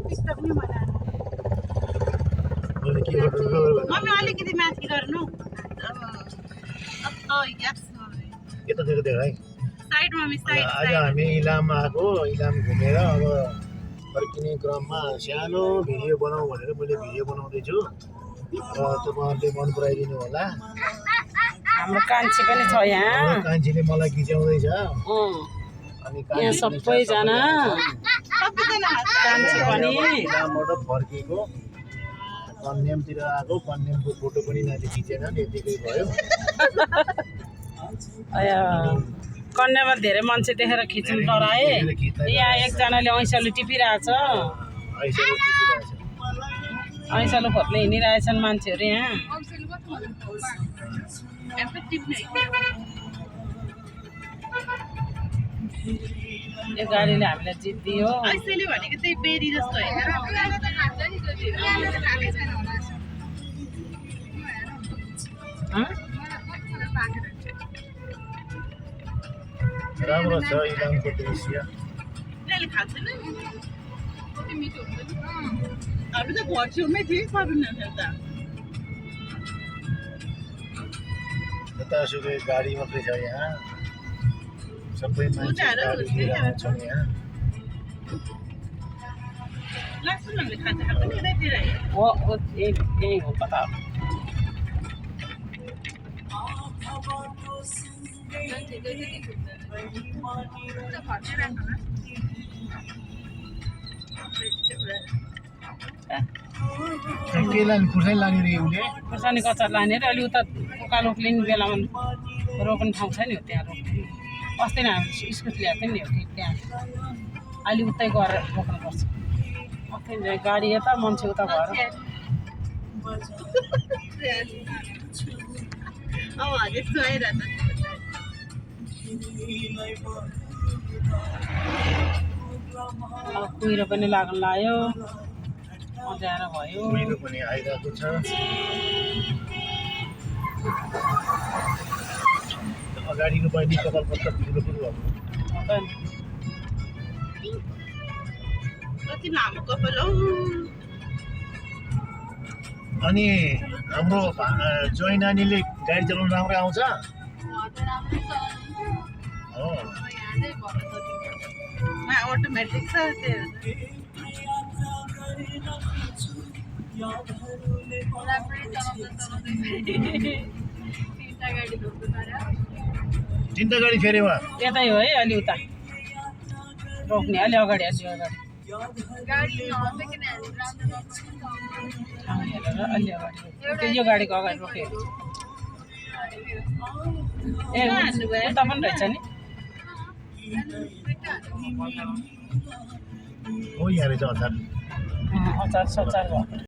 mummy अलिकति माथि गर्नु यतातिर देख है साइड मम्मी साइड आज हामी इलाम आएको इलाम घुमेर अब फर्किने क्रममा सानो भिडियो बनाऊ भनेर मैले भिडियो बनाउँदैछु तपाईँहरूले मन पराइदिनु होला हाम्रो कान्छी पनि छ यहाँ कान्छीले मलाई खिचाउँदैछ अनि यहाँ सबैजना कान्छी पनि इलामबाट फर्केको कन्यामतिर आएको कन्यामको फोटो पनि नाति खिचेन त्यतिकै भयो कन्यामा धेरै मान्छे देखेर खिच्नु डराए यहाँ एकजनाले ऐँसालु टिपिरहेछ ऐँसालु खोज्न हिँडिरहेछन् मान्छेहरू यहाँ यो गाडीले हामीलाई जित्दियो भनेको त्यही बेरी जस्तो होइन राम्रो छ इलामको दृश्य हामी त घर छेउमै थियौँ जतासुकै गाडी मात्रै छ यहाँ सबै मान्छे गाडी लिएर आउँछन् यहाँ हो यही हो कता के लाने खुर्सानी लाने रे उसले खुर्सानी कचार लाने र अलि उता उकालो लिने बेलामा रोप्ने ठाउँ छ नि हो त्यहाँ रोप्ने अस्ति नै हामी इस्कुस ल्याएको थियौँ नि हो त्यहाँ अलि उतै गएर रोप्नुपर्छ गाडी यता मान्छे उता भएर कुहिरो पनि लाग्न लाग्यो मजाएर भयो कुहिरो पनि आइरहेको छ अगाडिको बहिनी कपाल पत्ता कुहिरो पनि भएको कति लामो कपाल हौ अनि हाम्रो जोइ नानीले गाडी चलाउनु राम्रै आउँछ अटोमेटिक छ तिनवटा गाडी फेरि उहाँ यतै हो है अलि उता रोक्ने अलि अगाडि अलि अगाडि अलि अगाडि यो गाडीको अगाडि रोक्यो ए उता पनि रहेछ नि हो यहाँ रहेछ अचार अचार सचार भयो